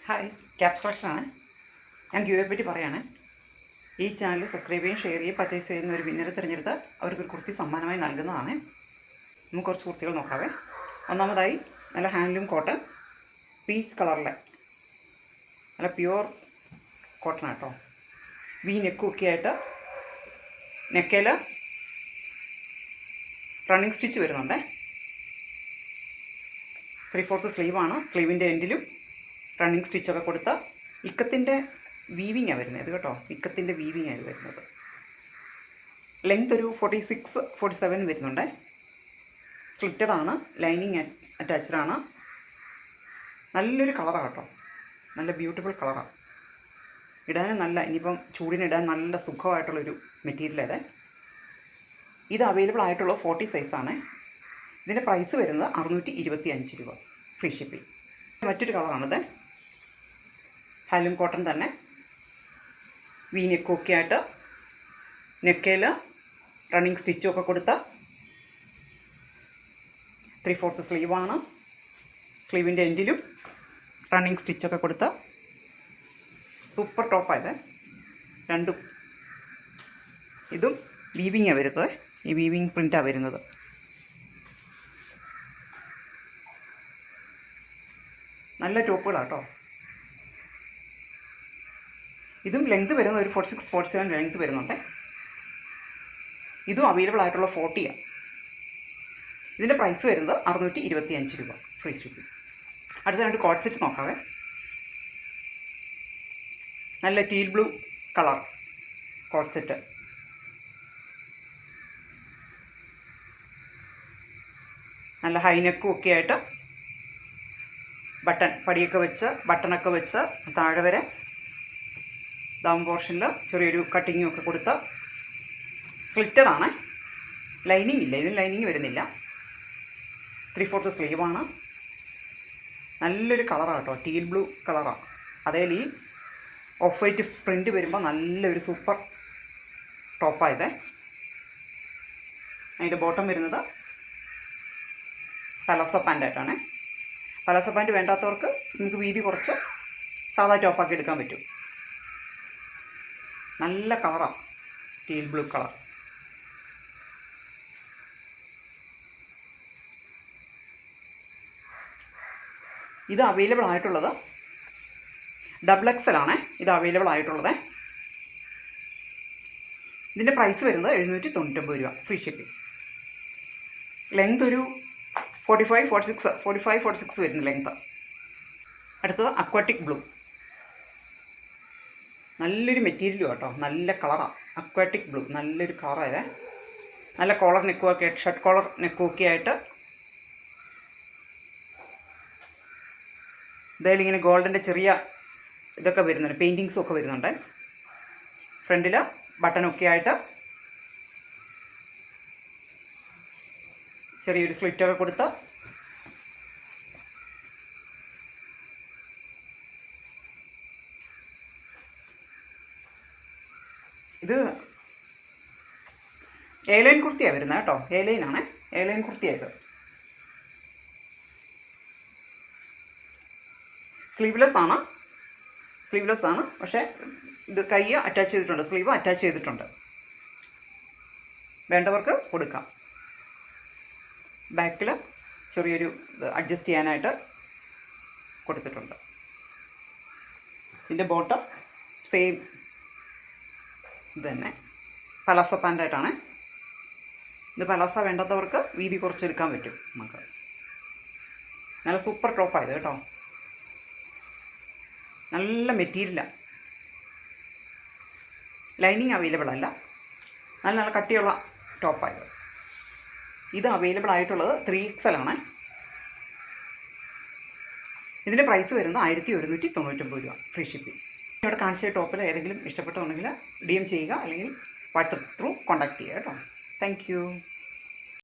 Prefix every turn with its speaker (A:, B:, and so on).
A: Hi, caps കളക്ഷനാണ്. ഞാൻ ഗിവയെ പറ്റി പറയുകയാണ്. ഈ ചാനൽ സബ്സ്ക്രൈബ് ചെയ്യുകയും ഷെയർ ചെയ്യുകയും പർച്ചേസ് ചെയ്യുന്ന ഒരു വിന്നറെ തിരഞ്ഞെടുത്ത് അവർക്കൊരു കുർത്തി സമ്മാനമായി നൽകുന്നതാണ്. നമുക്ക് കുറച്ച് കുർത്തികൾ നോക്കാവേ. ഒന്നാമതായി നല്ല ഹാൻഡ്ലൂം കോട്ടൺ, പീച്ച് കളറിലെ നല്ല പ്യുവർ കോട്ടൺ ആട്ടോ. വി നെക്കൊക്കെ ആയിട്ട് നെക്കയിൽ റണ്ണിങ് സ്റ്റിച്ച് വരുന്നുണ്ട്. 3/4 സ്ലീവാണ്. സ്ലീവിൻ്റെ എൻഡിലും റണ്ണിങ് സ്റ്റിച്ചൊക്കെ കൊടുത്ത ഇക്കത്തിൻ്റെ വീവിങ്ങാണ് വരുന്നത്. ഇത് കേട്ടോ, ഇക്കത്തിൻ്റെ വീവിങ്ങാണ് ഇത് വരുന്നത്. ലെങ്ത് ഒരു 46-47 വരുന്നുണ്ട്. സ്ലിറ്റഡാണ്, ലൈനിങ് അറ്റാച്ച്ഡാണ്. നല്ലൊരു കളറാണ് കേട്ടോ, നല്ല ബ്യൂട്ടിഫുൾ കളറാണ്. ഇടാനും നല്ല, ഇനിയിപ്പം ചൂടിനിടാൻ നല്ല സുഖമായിട്ടുള്ളൊരു മെറ്റീരിയൽ അത്. ഇത് അവൈലബിൾ ആയിട്ടുള്ള 40 സൈസാണ്. ഇതിൻ്റെ പ്രൈസ് വരുന്നത് 625 രൂപ, ഫ്രീ ഷിപ്പിംഗ്. മറ്റൊരു കളറാണിത്, ഹാൻഡ്ലൂം കോട്ടൺ തന്നെ, വി നെക്കൊക്കെ ആയിട്ട് നെക്കയിൽ റണ്ണിങ് സ്റ്റിച്ചൊക്കെ കൊടുത്ത 3/4 സ്ലീവാണ്. സ്ലീവിൻ്റെ എൻഡിലും റണ്ണിങ് സ്റ്റിച്ചൊക്കെ കൊടുത്ത സൂപ്പർ ടോപ്പായത് രണ്ടും. ഇതും വീവിങ്ങാണ് വരുന്നത്, ഈ വീവിങ് പ്രിൻ്റാണ് വരുന്നത്. നല്ല ടോപ്പുകളാട്ടോ. ഇതും ലെങ്ത് വരുന്നത് ഒരു 46-47 ലെങ്ത് വരുന്നുണ്ട്. ഇതും അവൈലബിൾ ആയിട്ടുള്ള 40ആണ്. ഇതിൻ്റെ പ്രൈസ് വരുന്നത് 625 രൂപ, ഫ്രീ ഷിപ്പിംഗ്. അടുത്ത രണ്ട് കോട്ട് സെറ്റ് നോക്കാവേ. നല്ല teal blue colour coat set. നല്ല ഹൈനെക്കും ഒക്കെ ആയിട്ട് ബട്ടൺ പടിയൊക്കെ വെച്ച്, ബട്ടണൊക്കെ വെച്ച് താഴെ വരെ ഡൗൺ പോർഷനിൽ ചെറിയൊരു കട്ടിങ്ങും ഒക്കെ കൊടുത്ത സ്ലിറ്റഡാണ്. ലൈനിങ് ഇല്ല, ഇതിന് ലൈനിങ് വരുന്നില്ല. 3/4 സ്ലീവാണ്. നല്ലൊരു കളറാണ് കേട്ടോ, ടീൽ ബ്ലൂ കളറാണ്. അതേൽ ഈ ഓഫ് വൈറ്റ് പ്രിൻ്റ് വരുമ്പോൾ നല്ലൊരു സൂപ്പർ ടോപ്പായത്. അതിൻ്റെ ബോട്ടം വരുന്നത് പലാസോ പാൻ്റായിട്ടാണ്. പലാസോ പാൻറ്റ് വേണ്ടാത്തവർക്ക് നമുക്ക് വീതി കുറച്ച് സാധാ ടോപ്പാക്കി എടുക്കാൻ പറ്റും. നല്ല കളറാണ്, ടീൽ ബ്ലൂ കളർ. ഇത് അവൈലബിൾ ആയിട്ടുള്ളത് XXL ആണ്. ഇത് അവൈലബിൾ ആയിട്ടുള്ളത്. ഇതിൻ്റെ പ്രൈസ് വരുന്നത് 799 രൂപ, ഫ്രീ ഷിപ്പിംഗ്. ലെങ്ത് ഒരു 45-46 വരുന്ന ലെങ്ത്. അടുത്തത് അക്വാട്ടിക് ബ്ലൂ. നല്ലൊരു മെറ്റീരിയലും കേട്ടോ, നല്ല കളറാണ്. അക്വാട്ടിക് ബ്ലൂ നല്ലൊരു കളറായത്. നല്ല കോളർ നെക്കുമൊക്കെ, ഷർട്ട് കോളർ നെക്കുമൊക്കെ ആയിട്ട് ഇതായാലും ഇങ്ങനെ ഗോൾഡിൻ്റെ ചെറിയ ഇതൊക്കെ വരുന്നുണ്ട്, പെയിൻറ്റിങ്സും ഒക്കെ വരുന്നുണ്ട്. ഫ്രണ്ടിൽ ബട്ടണൊക്കെ ആയിട്ട് ചെറിയൊരു സ്ലിറ്റൊക്കെ കൊടുത്ത് ഇത് എയർലൈൻ കുർത്തിയാണ് വരുന്നത് കേട്ടോ. എയർലൈനാണ്, എയർലൈൻ കുർത്തിയായത്. സ്ലീവ്ലെസ് ആണ്, പക്ഷേ ഇത് കൈ അറ്റാച്ച് ചെയ്തിട്ടുണ്ട്, സ്ലീവ് അറ്റാച്ച് ചെയ്തിട്ടുണ്ട്. വേണ്ടവർക്ക് കൊടുക്കാം. ബാക്കിൽ ചെറിയൊരു ഇത് അഡ്ജസ്റ്റ് ചെയ്യാനായിട്ട് കൊടുത്തിട്ടുണ്ട്. ഇതിൻ്റെ ബോട്ടം സെയിം ഇത് തന്നെ, പലാസോ പാൻ്റായിട്ടാണ്. ഇത് പലാസ വേണ്ടാത്തവർക്ക് വീതി കുറച്ചെടുക്കാൻ പറ്റും നമുക്ക്. നല്ല സൂപ്പർ ടോപ്പായത് കേട്ടോ, നല്ല മെറ്റീരിയലാണ്. ലൈനിങ് അവൈലബിൾ അല്ല, നല്ല നല്ല കട്ടിയുള്ള ടോപ്പായത്. ഇത് അവൈലബിൾ ആയിട്ടുള്ളത് 3XL ആണ്. ഇതിൻ്റെ പ്രൈസ് വരുന്നത് 1199 രൂപ, ഫ്രീ ഷിപ്പിംഗ്. ഇവിടെ കാണിച്ച ടോപ്പിൽ ഏതെങ്കിലും ഇഷ്ടപ്പെട്ടുണ്ടെങ്കിൽ DM ചെയ്യുക, അല്ലെങ്കിൽ വാട്സപ്പ് ത്രൂ കോൺടാക്ട് ചെയ്യുക കേട്ടോ. Thank you.